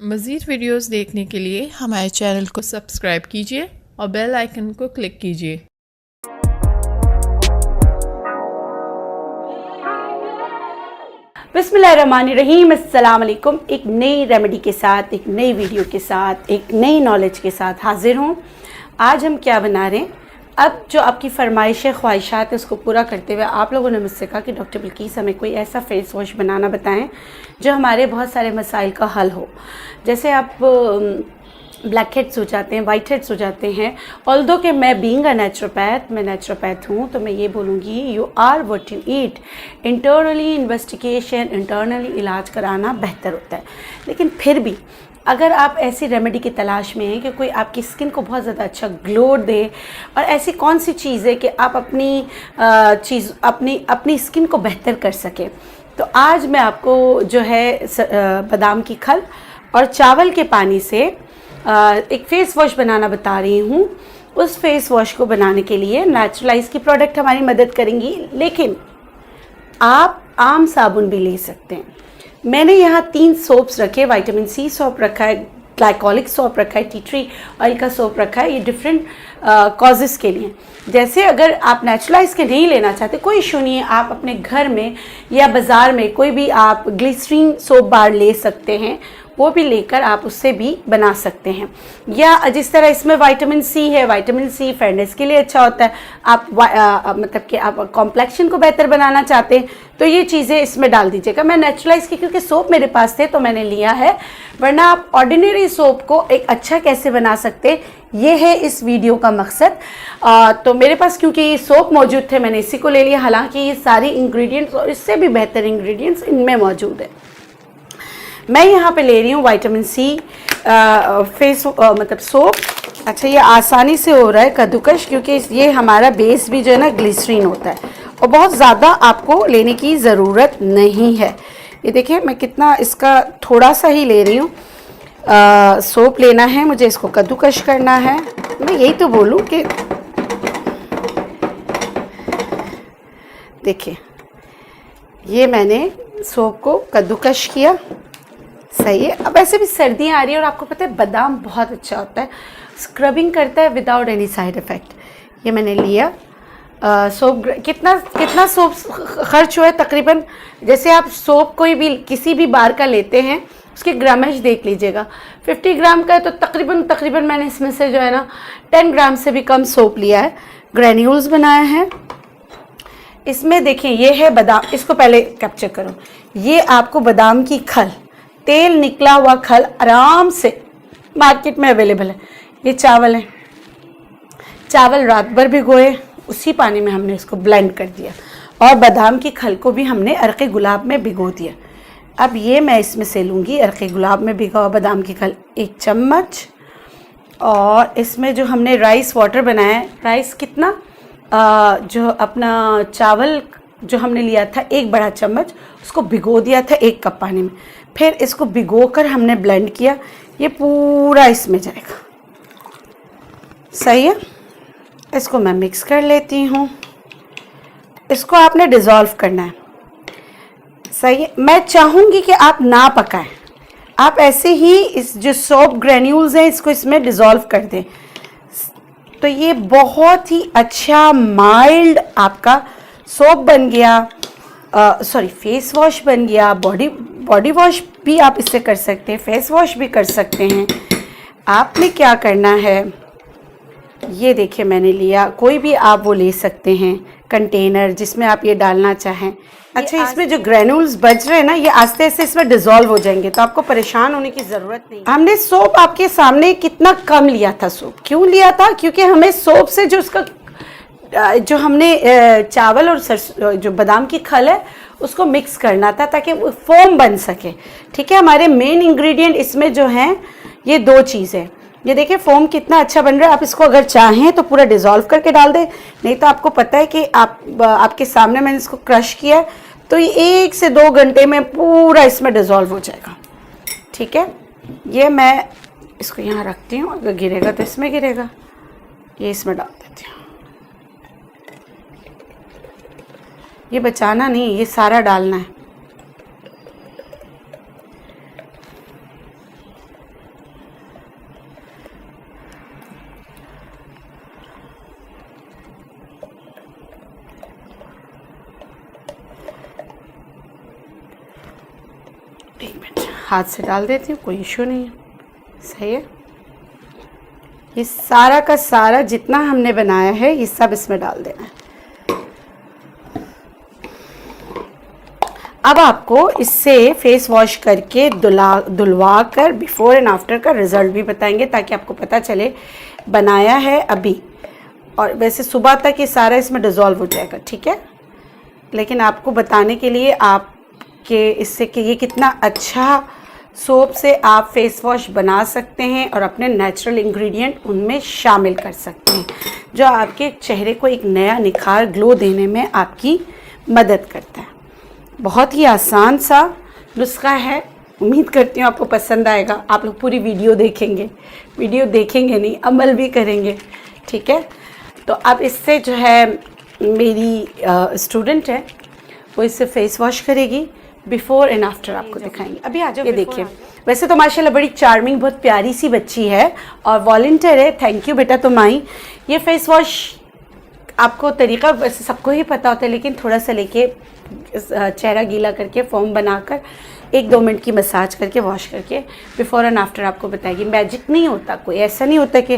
मज़ीद वीडियोस देखने के लिए हमारे चैनल को सब्सक्राइब कीजिए और बेल आइकन को क्लिक कीजिए। बिस्मिल्लाहिर्रहमानिर्रहीम, अस्सलाम वालेकुम। एक नई रेमेडी के साथ, एक नई वीडियो के साथ, एक नई नॉलेज के साथ हाजिर हूँ। आज हम क्या बना रहे हैं? अब जो आपकी फरमाइशें ख्वाहिशात है उसको पूरा करते हुए आप लोगों ने मुझसे कहा कि डॉक्टर बिल्किस हमें कोई ऐसा फेस वॉश बनाना बताएं जो हमारे बहुत सारे मसाइल का हल हो। जैसे आप ब्लैक हेड्स हो जाते हैं, वाइट हेड्स हो जाते हैं। ऑल्दो कि मैं बीइंग अ नेचुरोपैथ, मैं नेचुरोपैथ हूँ, तो मैं ये बोलूँगी you are what you eat. Internally investigation, internally इलाज कराना बेहतर होता है। लेकिन फिर भी अगर आप ऐसी रेमेडी की तलाश में हैं कि कोई आपकी स्किन को बहुत ज़्यादा अच्छा ग्लो दे, और ऐसी कौन सी चीज़ है कि आप अपनी स्किन को बेहतर कर सकें, तो आज मैं आपको जो है बादाम की खल और चावल के पानी से एक फ़ेस वॉश बनाना बता रही हूँ। उस फेस वॉश को बनाने के लिए नेचुरलाइज की प्रोडक्ट हमारी मदद करेंगी, लेकिन आप आम साबुन भी ले सकते हैं। मैंने यहाँ 3 सोप्स रखे, विटामिन सी सोप रखा है, ग्लाइकोलिक सोप रखा है, टी ट्री ऑयल का सोप रखा है। ये डिफरेंट कॉजेज़ के लिए। जैसे अगर आप नेचुरलाइज के नहीं लेना चाहते, कोई इशू नहीं है, आप अपने घर में या बाज़ार में कोई भी आप ग्लिसरीन सोप बार ले सकते हैं, वो भी लेकर आप उससे भी बना सकते हैं। या जिस तरह इसमें विटामिन सी है, विटामिन सी फेयरनेस के लिए अच्छा होता है। आप मतलब कि आप कॉम्प्लेक्शन को बेहतर बनाना चाहते हैं तो ये चीज़ें इसमें डाल दीजिएगा। मैं नेचुरलाइज की क्योंकि सोप मेरे पास थे तो मैंने लिया है, वरना आप ऑर्डिनरी सोप को एक अच्छा कैसे बना सकते हैं, ये है इस वीडियो का मकसद। तो मेरे पास क्योंकि ये सोप मौजूद थे मैंने इसी को ले लिया, हालांकि ये सारी इंग्रेडिएंट्स और इससे भी बेहतर इंग्रेडिएंट्स इनमें मौजूद है। मैं यहाँ पे ले रही हूँ विटामिन सी फेस मतलब सोप। अच्छा, ये आसानी से हो रहा है कद्दूकश, क्योंकि ये हमारा बेस भी जो है ना ग्लिसरीन होता है और बहुत ज़्यादा आपको लेने की ज़रूरत नहीं है। ये देखिए मैं कितना इसका थोड़ा सा ही ले रही हूँ। सोप लेना है मुझे, इसको कद्दूकश करना है। मैं यही तो बोलूँ कि देखिए ये मैंने सोप को कद्दूकश किया, सही है। अब ऐसे भी सर्दियाँ आ रही है और आपको पता है बादाम बहुत अच्छा होता है, स्क्रबिंग करता है विदाउट एनी साइड इफ़ेक्ट। ये मैंने लिया। सोप कितना सोप खर्च हुआ है तकरीबन, जैसे आप सोप कोई भी किसी भी बार का लेते हैं उसके ग्रामेज देख लीजिएगा। 50 ग्राम का है तो तकरीबन मैंने इसमें से जो है ना 10 ग्राम से भी कम सोप लिया है। ग्रैन्यूल्स बनाए हैं इसमें। देखिए ये है बादाम, इसको पहले कैप्चर करो। ये आपको बादाम की खल, तेल निकला हुआ खल आराम से मार्केट में अवेलेबल है। ये चावल है, चावल रात भर भिगोए, उसी पानी में हमने इसको ब्लेंड कर दिया और बादाम की खल को भी हमने अर्क़े गुलाब में भिगो दिया। अब ये मैं इसमें से लूँगी अर्क़े गुलाब में भिगा हुआ बादाम की खल 1 चम्मच, और इसमें जो हमने राइस वाटर बनाया है, राइस कितना जो अपना चावल जो हमने लिया था 1 बड़ा चम्मच, उसको भिगो दिया था 1 कप पानी में, फिर इसको भिगोकर हमने ब्लेंड किया। ये पूरा इसमें जाएगा, सही है। इसको मैं मिक्स कर लेती हूँ। इसको आपने डिज़ोल्व करना है, सही है। मैं चाहूँगी कि आप ना पकाएं, आप ऐसे ही इस जो सोप ग्रैन्यूल्स हैं इसको इसमें डिज़ोल्व कर दें, तो ये बहुत ही अच्छा माइल्ड आपका सोप बन गया। सॉरी, फेस वॉश बन गया। बॉडी वॉश भी आप इससे कर सकते हैं, फेस वॉश भी कर सकते हैं। आपने क्या करना है, ये देखिए मैंने लिया, कोई भी आप वो ले सकते हैं कंटेनर जिसमें आप ये डालना चाहें। अच्छा, इसमें जो ग्रैन्यूल्स बच रहे हैं ना, ये आस्ते आस्ते इसमें डिज़ोल्व हो जाएंगे, तो आपको परेशान होने की ज़रूरत नहीं। हमने सोप आपके सामने कितना कम लिया था। सोप क्यों लिया था? क्योंकि हमें सोप से जो उसका जो हमने चावल और जो बादाम की खल है उसको मिक्स करना था ताकि वो फोम बन सके। ठीक है, हमारे मेन इंग्रेडिएंट इसमें जो हैं ये 2 चीज़ें। ये देखिए फोम कितना अच्छा बन रहा है। आप इसको अगर चाहें तो पूरा डिज़ोल्व करके डाल दें, नहीं तो आपको पता है कि आपके सामने मैंने इसको क्रश किया है तो ये 1 से 2 घंटे में पूरा इसमें डिज़ोल्व हो जाएगा। ठीक है, ये मैं इसको यहाँ रखती हूँ, अगर गिरेगा तो इसमें गिरेगा। ये इसमें डाल देती हूँ। ये बचाना नहीं, ये सारा डालना है। एक मिनट, हाथ से डाल देती हूँ, कोई इशू नहीं है। सही है। ये सारा का सारा जितना हमने बनाया है ये सब इसमें डाल देना है। अब आपको इससे फेस वॉश करके धुलवा कर बिफोर एंड आफ्टर का रिजल्ट भी बताएंगे, ताकि आपको पता चले बनाया है अभी, और वैसे सुबह तक ये सारा इसमें डिज़ोल्व हो जाएगा, ठीक है। लेकिन आपको बताने के लिए आपके इससे कि ये कितना अच्छा सोप से आप फेस वॉश बना सकते हैं और अपने नेचुरल इंग्रेडिएंट उनमें शामिल कर सकते हैं, जो आपके चेहरे को एक नया निखार, ग्लो देने में आपकी मदद करता है। बहुत ही आसान सा नुस्खा है। उम्मीद करती हूँ आपको पसंद आएगा। आप लोग पूरी वीडियो देखेंगे नहीं, अमल भी करेंगे, ठीक है। तो अब इससे जो है मेरी स्टूडेंट है वो इससे फेस वॉश करेगी, बिफोर एंड आफ्टर आपको दिखाएंगे। अभी आ जाओ, ये देखिए। वैसे तो माशाल्लाह बड़ी चार्मिंग, बहुत प्यारी सी बच्ची है और वॉलंटियर है। थैंक यू बेटा तुम आई। ये फेस वॉश आपको तरीका वैसे सबको ही पता होता है, लेकिन थोड़ा सा लेके चेहरा गीला करके फोम बनाकर 1-2 मिनट की मसाज करके वॉश करके बिफोर एंड आफ्टर आपको बताएगी। मैजिक नहीं होता, कोई ऐसा नहीं होता कि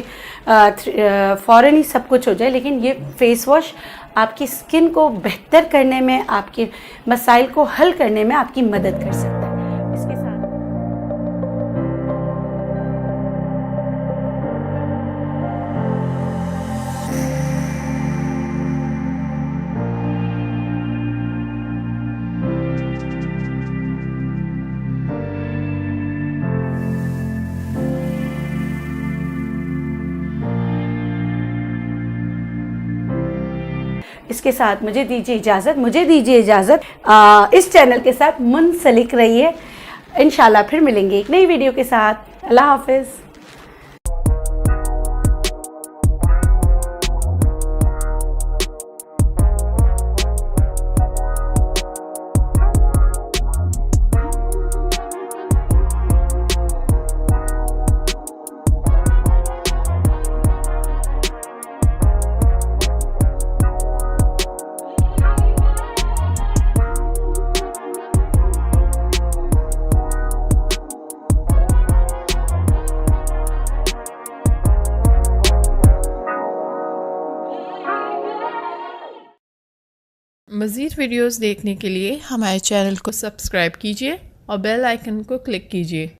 फ़ौरन ही सब कुछ हो जाए, लेकिन ये फेस वॉश आपकी स्किन को बेहतर करने में, आपके मसाइल को हल करने में आपकी मदद कर सकता है। इसके साथ इसके साथ मुझे दीजिए इजाज़त। इस चैनल के साथ मुंसलिक रहिए। इंशाल्लाह फिर मिलेंगे एक नई वीडियो के साथ। अल्लाह हाफिज़। मज़ीद वीडियोज़ देखने के लिए हमारे चैनल को सब्सक्राइब कीजिए और बेल आइकन को क्लिक कीजिए।